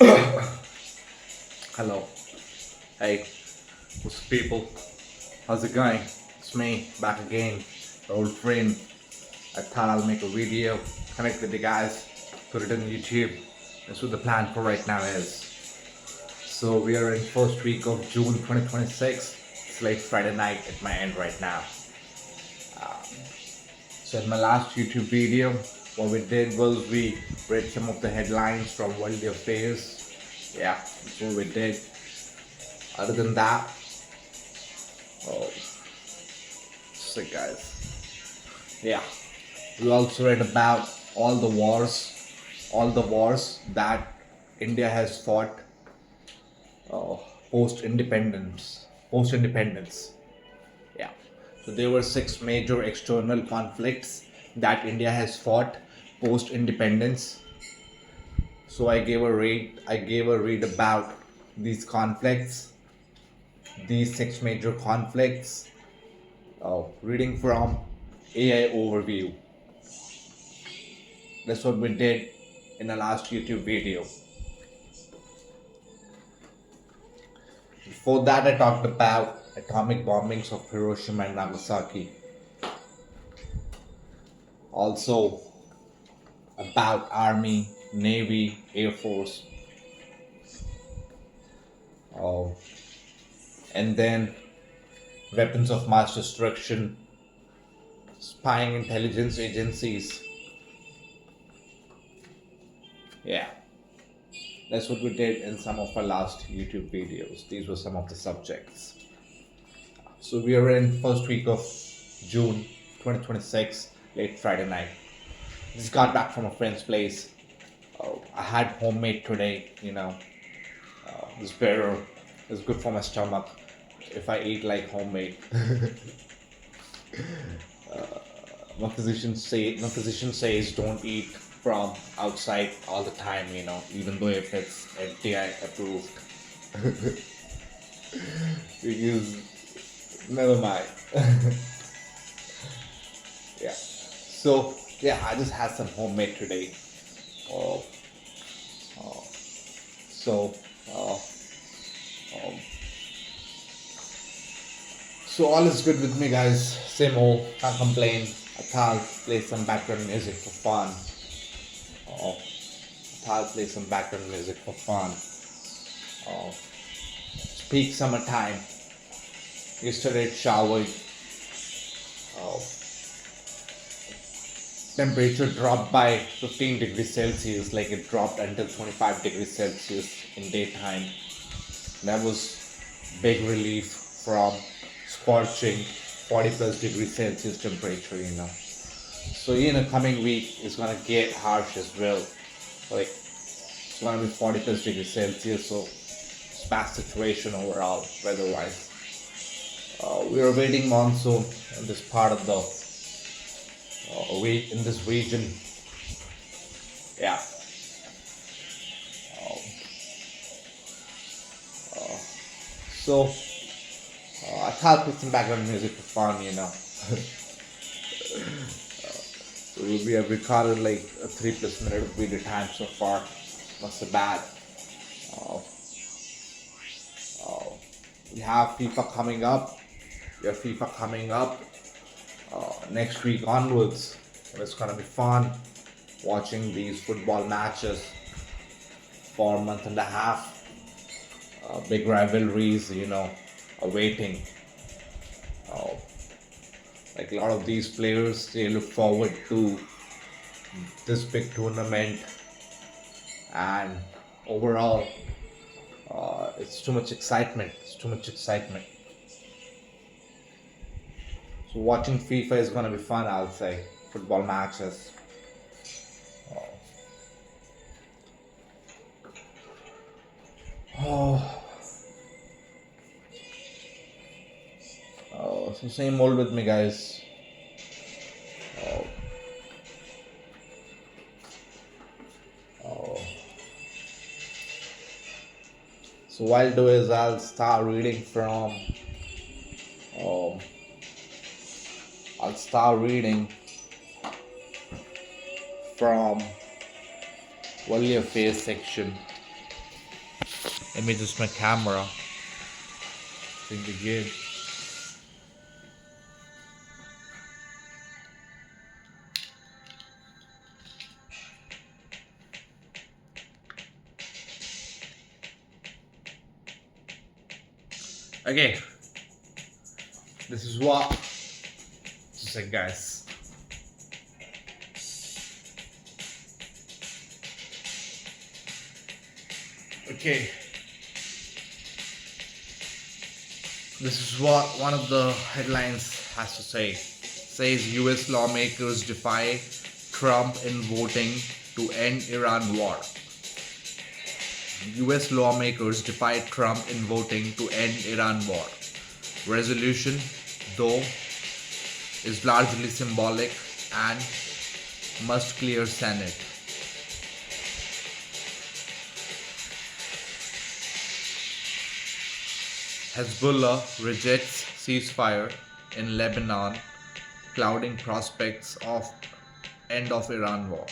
Hello. Hey, what's up, people? How's it going? It's me, back again, your old friend. I thought I'll make a video, connect with you guys, put it on YouTube. That's what the plan for right now is. So we are in first week of June 2026. It's late Friday night at my end right now. So in my last YouTube video, what we did was we read some of the headlines from world affairs. Yeah, that's what we did. Other than that, oh, sick guys. Yeah, we also read about all the wars that India has fought uh, post independence. Yeah, so there were six major external conflicts that India has fought post independence. So I gave a read about these conflicts, these six major conflicts. Reading from AI overview. That's what we did in the last YouTube video. Before that, I talked about atomic bombings of Hiroshima and Nagasaki. Also about Army, Navy, Air Force. Oh, and then weapons of mass destruction, spying intelligence agencies. Yeah, that's what we did in some of our last YouTube videos. These were some of the subjects. So we are in first week of June 2026, late Friday night. Just got back from a friend's place. Oh, I had homemade today. It's better. It's good for my stomach if I eat like homemade. My physician says don't eat from outside all the time. Even though if it's FDI approved. Because never mind. Yeah. So yeah, I just had some homemade today. Oh, oh. So uh, um, so all is good with me, guys. Same old. Can't complain. I thought play some background music for fun. Oh, I thought play some background music for fun. Oh, it's peak summertime. Yesterday it showered. Oh, temperature dropped by 15 degrees Celsius, like it dropped until 25 degrees Celsius in daytime. That was big relief from scorching 40 plus degrees Celsius temperature. So coming week is gonna get harsh as well. Like it's gonna be 40 plus degrees Celsius, so it's bad situation overall weather-wise. We are awaiting monsoon in this part of the in this region. Yeah. Um, so I thought put some background music for fun. So we have recorded like a 3+ minute video time so far. Not so bad. Uh, uh, we have FIFA coming up. We have FIFA coming up next week onwards. It's gonna be fun watching these football matches for a month and a half. Big rivalries, awaiting. Uh, like a lot of these players, they look forward to this big tournament, and overall, it's too much excitement. It's too much excitement. So watching FIFA is gonna be fun, I'll say. Football matches. Oh, so same old with me, guys. Oh, oh. So what I'll do is I'll start reading from. Um, I'll start reading from World Affairs section. Let me adjust my camera. Think again. Okay, this is what. Just a sec, guys. Okay, this is what one of the headlines has to say. Says US lawmakers defy Trump in voting to end Iran war. US lawmakers defy Trump in voting to end Iran war. Resolution, though, is largely symbolic and must clear Senate. Hezbollah rejects ceasefire in Lebanon, clouding prospects of end of Iran war.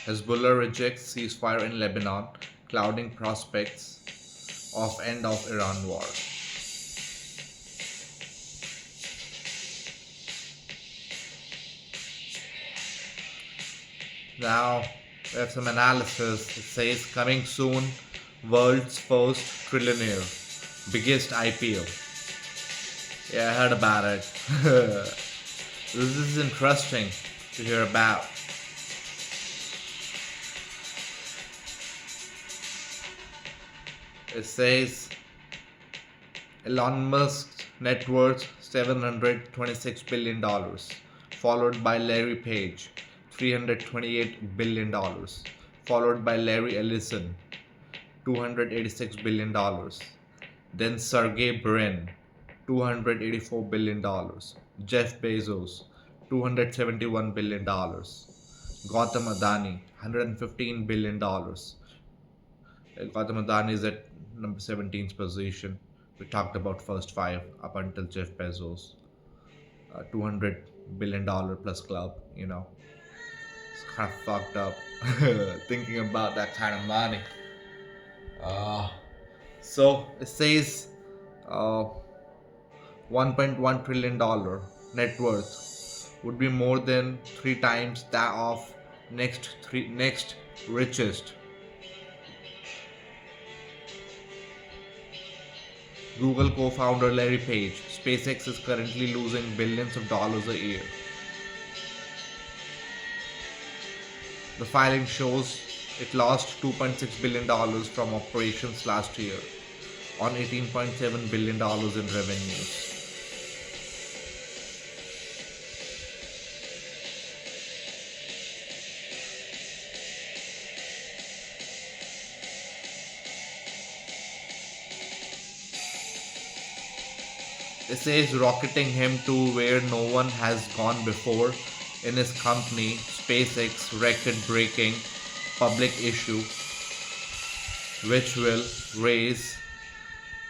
Hezbollah rejects ceasefire in Lebanon, clouding prospects of end of Iran war. Now we have some analysis. It says coming soon, world's first trillionaire, biggest IPO. Yeah, I heard about it. This is interesting to hear about. It says Elon Musk's net worth $726 billion, followed by Larry Page, $328 billion, followed by Larry Ellison, $286 billion, then Sergey Brin, $284 billion, Jeff Bezos, $271 billion, Gautam Adani, $115 billion. Gautam Adani is at number 17th position. We talked about first five up until Jeff Bezos. $200 billion plus club, It's kind of fucked up thinking about that kind of money. So it says $1.1 trillion net worth would be more than 3 times that of next richest. Google co-founder Larry Page. SpaceX is currently losing billions of dollars a year. The filing shows it lost $2.6 billion from operations last year on $18.7 billion in revenues. It says rocketing him to where no one has gone before in his company, SpaceX record-breaking public issue, which will raise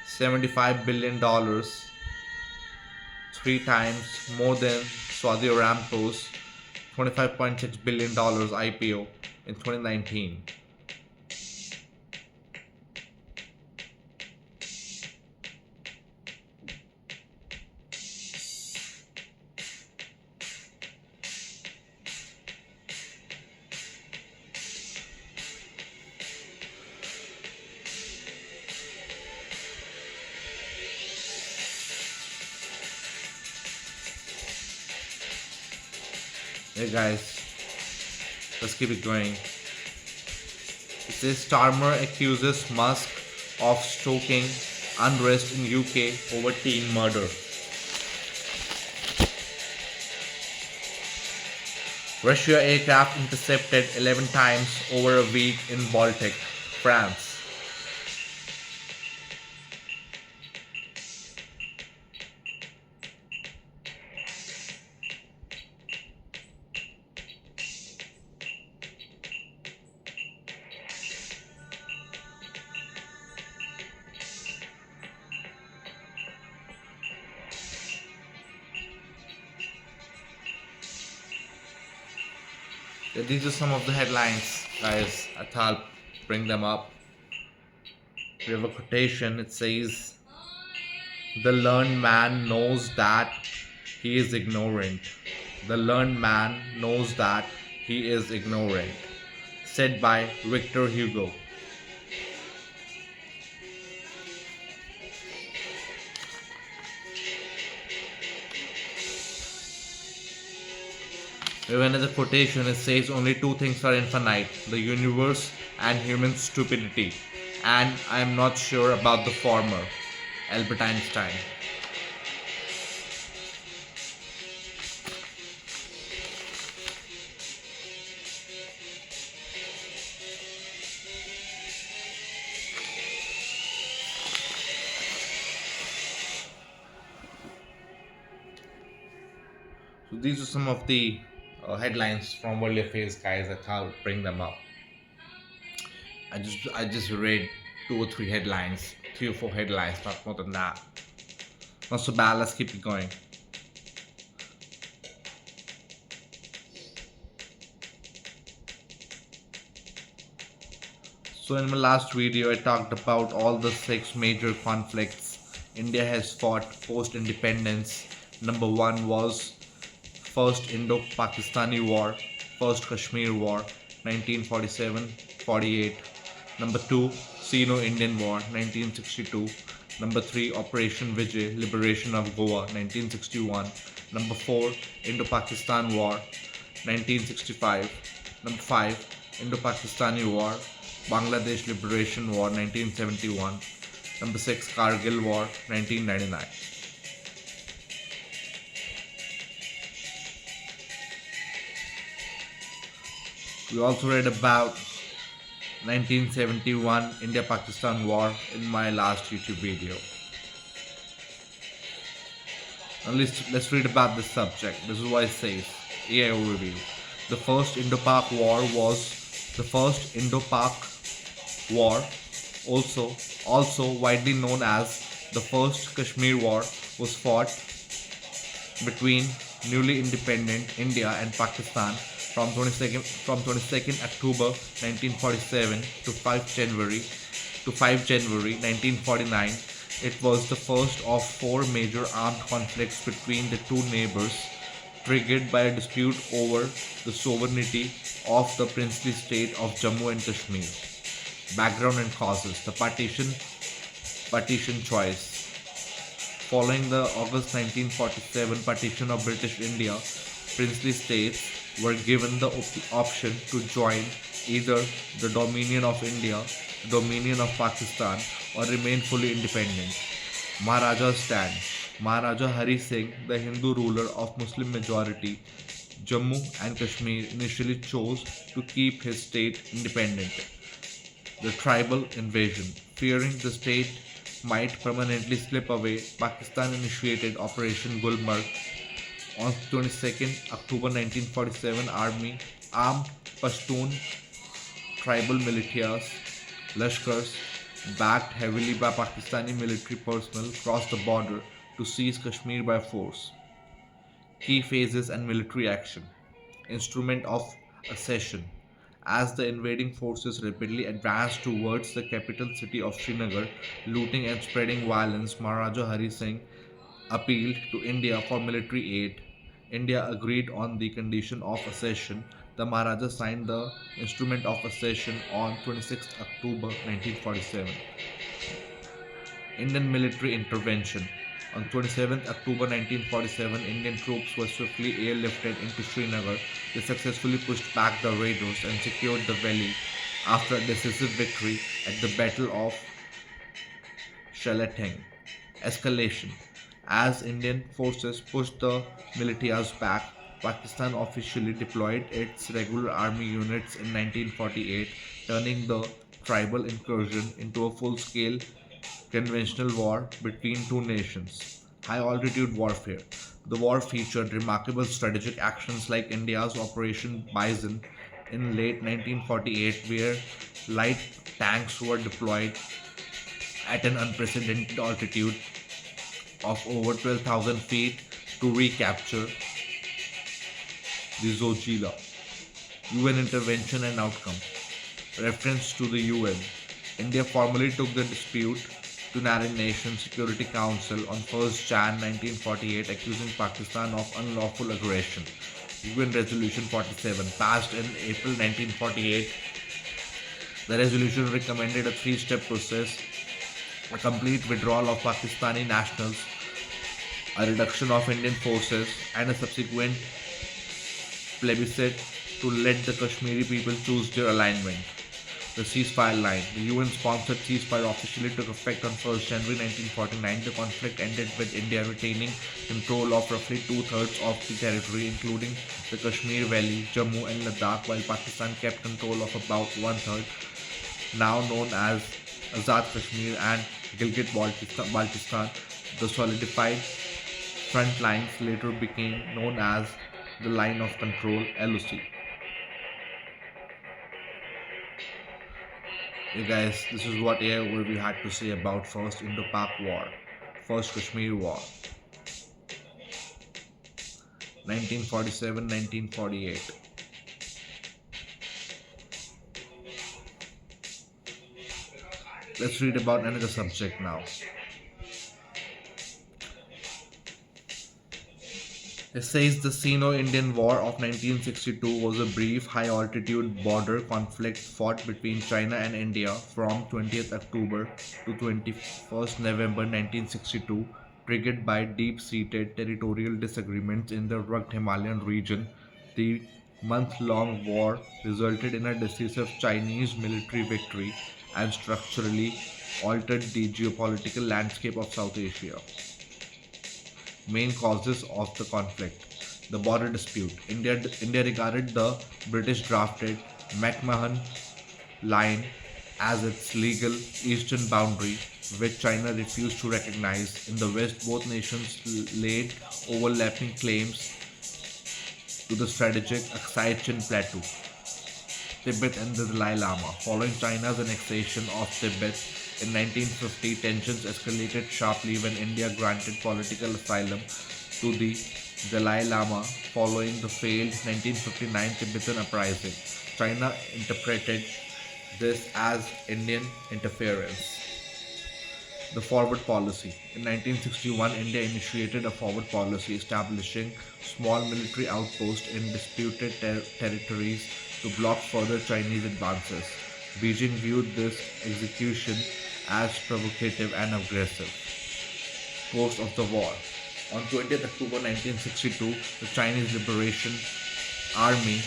$75 billion, 3 times more than Saudi Aramco's $25.6 billion IPO in 2019. Hey guys, let's keep it going. It says Starmer accuses Musk of stoking unrest in UK over teen murder. Russia aircraft intercepted 11 times over a week in Baltic, France. These are some of the headlines, guys. I thought I'll bring them up. We have a quotation. It says, "The learned man knows that he is ignorant. The learned man knows that he is ignorant." Said by Victor Hugo. We have another quotation. It says, "Only two things are infinite, the universe and human stupidity. And I am not sure about the former." Albert Einstein. So these are some of the headlines from World Affairs, guys. I thought I'd bring them up. I just read two or three headlines, three or four headlines, not more than that. Not so bad. Let's keep it going. So in my last video, I talked about all the six major conflicts India has fought post-independence. Number one was First Indo-Pakistani War, First Kashmir War, 1947-48. Number two, Sino-Indian War, 1962. Number three, Operation Vijay, Liberation of Goa, 1961. Number four, Indo-Pakistan War, 1965. Number five, Indo-Pakistani War, Bangladesh Liberation War, 1971. Number six, Kargil War, 1999. We also read about 1971 India-Pakistan War in my last YouTube video. Now let's read about this subject. This is what it says. AI overview. The first Indo-Pak War was the first Indo-Pak War, also widely known as the First Kashmir War, was fought between newly independent India and Pakistan from 22nd October 1947 to 5 January 1949. It was the first of four major armed conflicts between the two neighbors, triggered by a dispute over the sovereignty of the princely state of Jammu and Kashmir. Background and causes. The partition choice. Following the August 1947 partition of British India, princely states were given the option to join either the Dominion of India, Dominion of Pakistan, or remain fully independent. Maharaja's stand. Maharaja Hari Singh, the Hindu ruler of Muslim majority Jammu and Kashmir, initially chose to keep his state independent. The tribal invasion. Fearing the state might permanently slip away, Pakistan initiated Operation Gulmarg. On 22nd October 1947, armed Pashtun tribal militias, Lashkars, backed heavily by Pakistani military personnel, crossed the border to seize Kashmir by force. Key phases and military action. Instrument of accession. As the invading forces rapidly advanced towards the capital city of Srinagar, looting and spreading violence, Maharaja Hari Singh appealed to India for military aid. India agreed on the condition of accession. The Maharaja signed the Instrument of Accession on 26 October 1947. Indian military intervention. On 27 October 1947, Indian troops were swiftly airlifted into Srinagar. They successfully pushed back the raiders and secured the valley after a decisive victory at the Battle of Shalating. Escalation. As Indian forces pushed the militias back, Pakistan officially deployed its regular army units in 1948, turning the tribal incursion into a full-scale conventional war between two nations. High altitude warfare. The war featured remarkable strategic actions like India's Operation Bison in late 1948, where light tanks were deployed at an unprecedented altitude of over 12,000 feet to recapture the Zojila. UN intervention and outcome. Reference to the UN. India formally took the dispute to United Nations Security Council on 1st Jan 1948, accusing Pakistan of unlawful aggression. UN Resolution 47, passed in April 1948, the resolution recommended a three-step process: a complete withdrawal of Pakistani nationals, a reduction of Indian forces, and a subsequent plebiscite to let the Kashmiri people choose their alignment. The ceasefire line. The UN-sponsored ceasefire officially took effect on 1st January 1949. The conflict ended with India retaining control of roughly two-thirds of the territory, including the Kashmir Valley, Jammu and Ladakh, while Pakistan kept control of about one-third, now known as Azad Kashmir and Gilgit-Baltistan. The solidified front lines later became known as the Line of Control (LOC). Hey guys, this is what AI overview had to say about First Indo-Pak War, First Kashmir War, 1947-1948. Let's read about another subject now. It says the Sino-Indian War of 1962 was a brief, high-altitude border conflict fought between China and India from 20th October to 21st November 1962, triggered by deep-seated territorial disagreements in the rugged Himalayan region. The month-long war resulted in a decisive Chinese military victory and structurally altered the geopolitical landscape of South Asia. Main causes of the conflict. The border dispute. India regarded the British drafted McMahon Line as its legal eastern boundary, which China refused to recognize. In the west, both nations laid overlapping claims to the strategic Aksai Chin Plateau, Tibet and the Dalai Lama. Following China's annexation of Tibet in 1950, tensions escalated sharply when India granted political asylum to the Dalai Lama following the failed 1959 Tibetan uprising. China interpreted this as Indian interference. The forward policy. In 1961, India initiated a forward policy establishing small military outposts in disputed territories to block further Chinese advances. Beijing viewed this execution as provocative and aggressive. Course of the war. On 20th October 1962, the Army,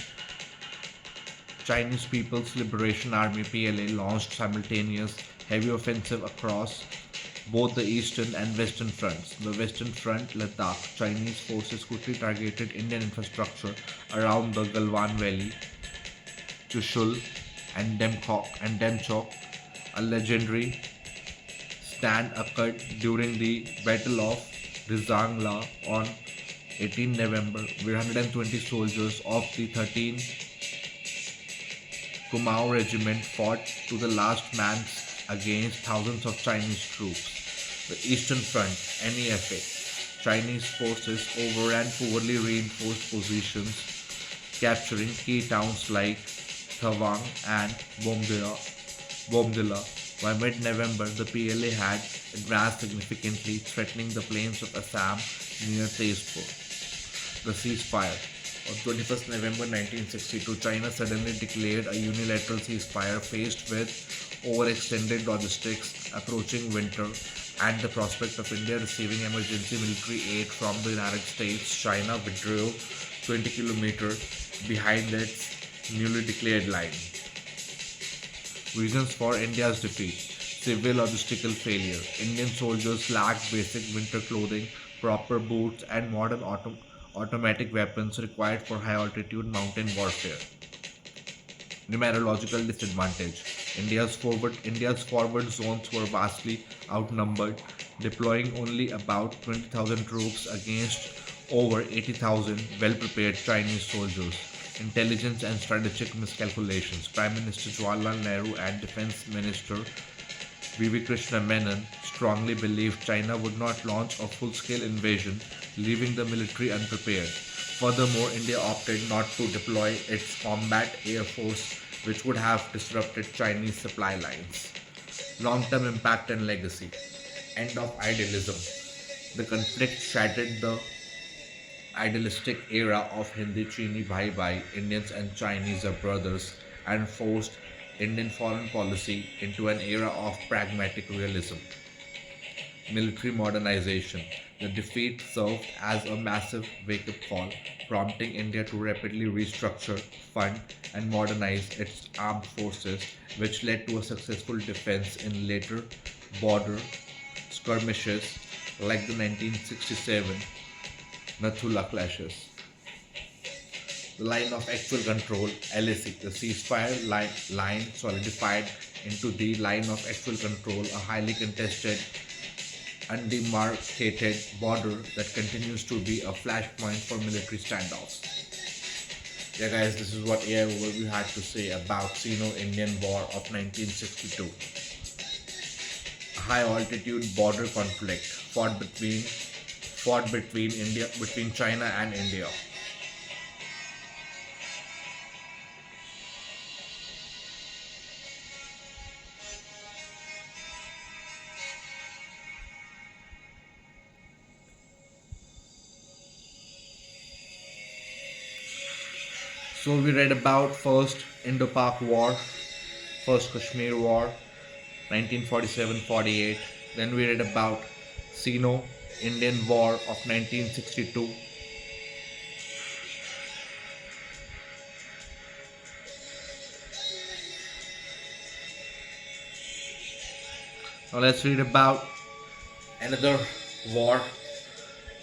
Chinese People's Liberation Army (PLA) launched simultaneous heavy offensive across both the eastern and western fronts. The western front, Ladakh, Chinese forces quickly targeted Indian infrastructure around the Galwan Valley, Chushul, and Demchok. A legendary stand occurred during the Battle of Rizangla on 18 November, where 120 soldiers of the 13th Kumaon Regiment fought to the last man against thousands of Chinese troops. The Eastern Front (NEFA), Chinese forces overran poorly reinforced positions, capturing key towns like Thawang and Bomdila. By mid-November, the PLA had advanced significantly, threatening the plains of Assam near Tezpur. The ceasefire. On 21st November 1962, China suddenly declared a unilateral ceasefire faced with overextended logistics, approaching winter, and the prospect of India receiving emergency military aid from the United States. China withdrew 20 kilometers behind its newly declared line. Reasons for India's defeat. Severe logistical failure. Indian soldiers lacked basic winter clothing, proper boots, and modern automatic weapons required for high altitude mountain warfare. Numerological disadvantage. India's forward zones were vastly outnumbered, deploying only about 20,000 troops against over 80,000 well-prepared Chinese soldiers. Intelligence and strategic miscalculations. Prime Minister Jawaharlal Nehru and Defense Minister V.V. Krishna Menon strongly believed China would not launch a full-scale invasion, leaving the military unprepared. Furthermore, India opted not to deploy its combat air force, which would have disrupted Chinese supply lines. Long-term impact and legacy. End of idealism. The conflict shattered the idealistic era of Hindi Chini Bhai Bhai, Indians and Chinese are brothers, and forced Indian foreign policy into an era of pragmatic realism. Military modernization. The defeat served as a massive wake up call, prompting India to rapidly restructure, fund, and modernize its armed forces, which led to a successful defense in later border skirmishes like the 1967 Nathula clashes. The line of actual control, LAC, the ceasefire line solidified into the line of actual control, a highly contested undemarcated border that continues to be a flashpoint for military standoffs. Yeah, guys, this is what AI Overview had to say about Sino-Indian War of 1962. A high altitude border conflict fought between China and India. So we read about first Indo-Pak War, first Kashmir War, 1947-48. Then we read about Sino-Indian War of 1962. Now let's read about another war.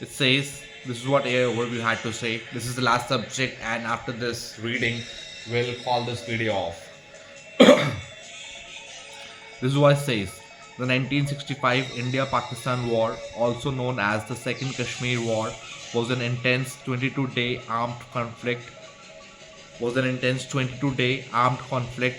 It says, this is what AI Overview had to say. This is the last subject, and after this reading, we'll call this video off. This is what it says. The 1965 India-Pakistan War, also known as the Second Kashmir War, was an intense 22-day armed conflict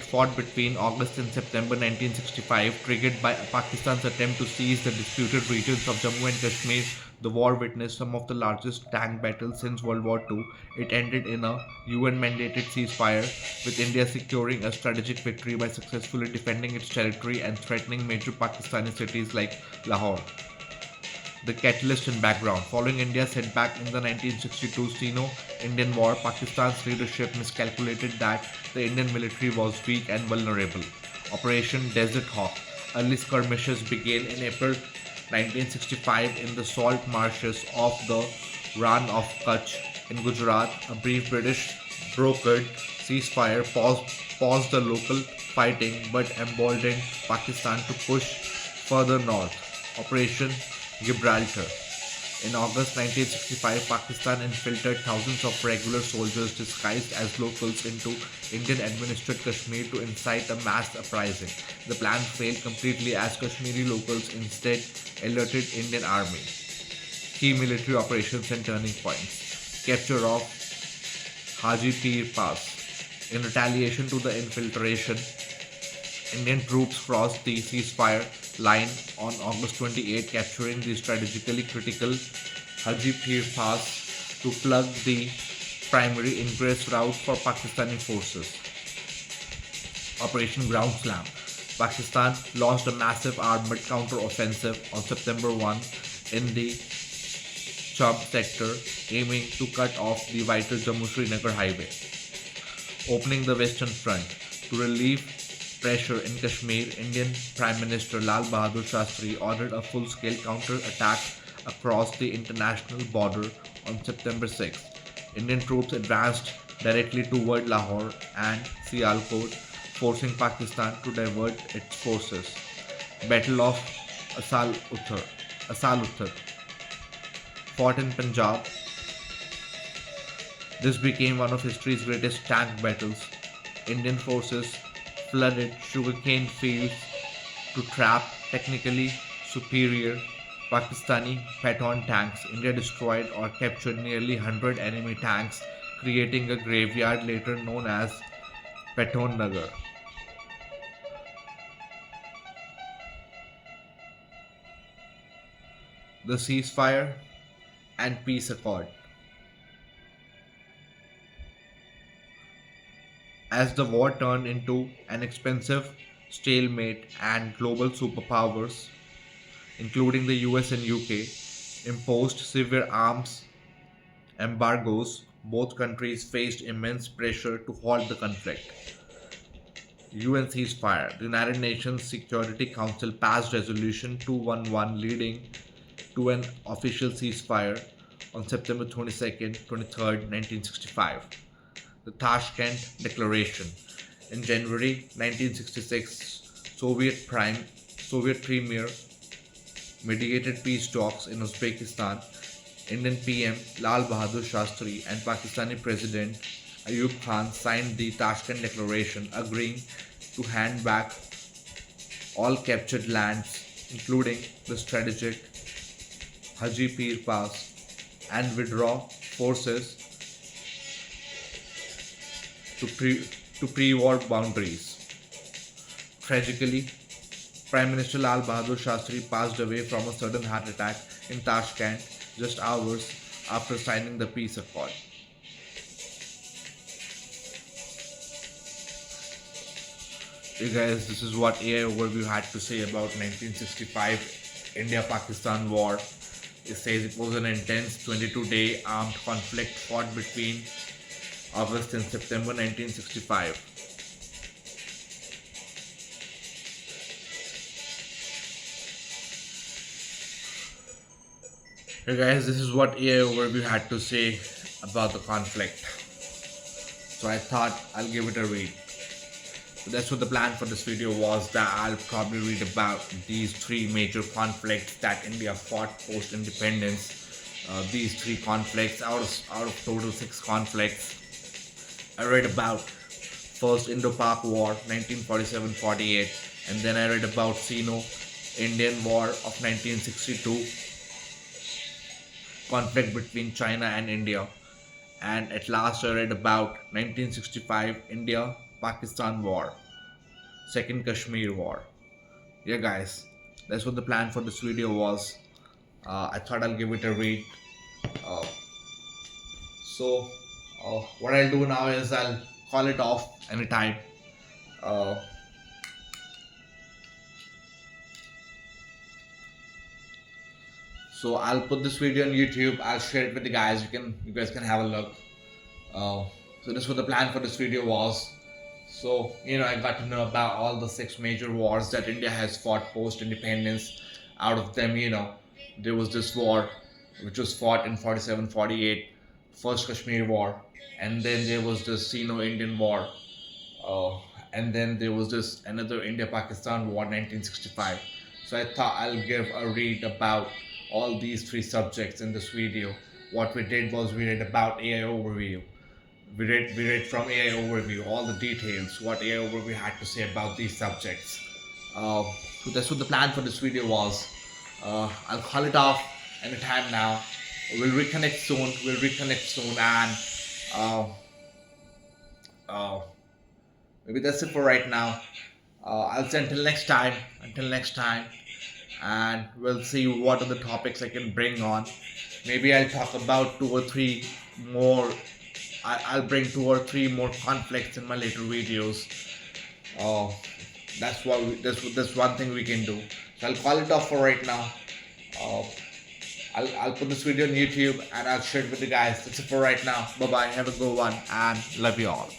fought between August and September 1965, triggered by Pakistan's attempt to seize the disputed regions of Jammu and Kashmir. The war witnessed some of the largest tank battles since World War II. It ended in a UN-mandated ceasefire, with India securing a strategic victory by successfully defending its territory and threatening major Pakistani cities like Lahore. The catalyst and background. Following India's setback in the 1962 Sino-Indian War, Pakistan's leadership miscalculated that the Indian military was weak and vulnerable. Operation Desert Hawk. Early skirmishes began in April 1965 in the salt marshes of the Rann of Kutch in Gujarat. A brief British brokered ceasefire paused the local fighting but emboldened Pakistan to push further north. Operation Gibraltar. In August 1965, Pakistan infiltrated thousands of regular soldiers disguised as locals into Indian administered Kashmir to incite a mass uprising. The plan failed completely as Kashmiri locals instead alerted Indian army. Key military operations and turning points. Capture of Haji Pir Pass. In retaliation to the infiltration, Indian troops crossed the ceasefire line on August 28, capturing the strategically critical Haji Pir Pass to plug the primary ingress route for Pakistani forces. Operation Ground Slam. Pakistan launched a massive armored counter-offensive on September 1 in the Chab sector, aiming to cut off the vital Jammu-Srinagar highway. Opening the Western Front. To relieve pressure in Kashmir, Indian Prime Minister Lal Bahadur Shastri ordered a full-scale counter-attack across the international border on September 6. Indian troops advanced directly toward Lahore and Sialkot, forcing Pakistan to divert its forces. Battle of Asal Uttar, fought in Punjab. This became one of history's greatest tank battles. Indian forces flooded sugarcane fields to trap technically superior Pakistani Patton tanks. India destroyed or captured nearly 100 enemy tanks, creating a graveyard later known as Patton Nagar. The ceasefire and peace accord. As the war turned into an expensive stalemate, and global superpowers, including the US and UK, imposed severe arms embargoes, both countries faced immense pressure to halt the conflict. UN ceasefire. The United Nations Security Council passed Resolution 211 leading to an official ceasefire on September 22nd, 23rd, 1965. The Tashkent Declaration. In January 1966, Soviet Premier mediated peace talks in Uzbekistan. Indian PM Lal Bahadur Shastri and Pakistani President Ayub Khan signed the Tashkent Declaration, agreeing to hand back all captured lands, including the strategic Haji Pir Pass, and withdraw forces to, pre-war boundaries. Tragically, Prime Minister Lal Bahadur Shastri passed away from a sudden heart attack in Tashkent just hours after signing the peace accord. Hey guys, this is what AI Overview had to say about 1965 India-Pakistan war. It says it was an intense 22-day armed conflict fought between August and September 1965. Hey guys, this is what AI Overview had to say about the conflict. So I thought I'll give it a read. So that's what the plan for this video was, that I'll probably read about these three major conflicts that India fought post-independence. These three conflicts out of total 6 conflicts. I read about first Indo-Pak War 1947-48, and then I read about Sino Indian War of 1962, conflict between China and India, and at last I read about 1965 India-Pakistan War, Second Kashmir War. Yeah guys, that's what the plan for this video was. I thought I'll give it a read. Uh, so what I'll do now is I'll call it off anytime. Uh, so I'll put this video on YouTube. I'll share it with you guys. You guys can have a look. So this is what the plan for this video was. So I got to know about all the 6 major wars that India has fought post-independence. Out of them, there was this war which was fought in 47-48, First Kashmir War, and then there was the Sino-Indian War, and then there was this another India-Pakistan War 1965. So I thought I'll give a read about all these 3 subjects in this video. What we did was we read about AI Overview. We read from AI Overview all the details, what AI Overview had to say about these subjects. So that's what the plan for this video was. I'll call it off anytime now. We'll reconnect soon, and maybe that's it for right now. I'll say until next time, and we'll see what are the topics I can bring on. Maybe I'll talk about 2 or 3 more. I'll bring 2 or 3 more conflicts in my later videos. That's one thing we can do. So I'll call it off for right now. I'll put this video on YouTube and I'll share it with you guys. That's it for right now. Bye bye. Have a good one and love you all.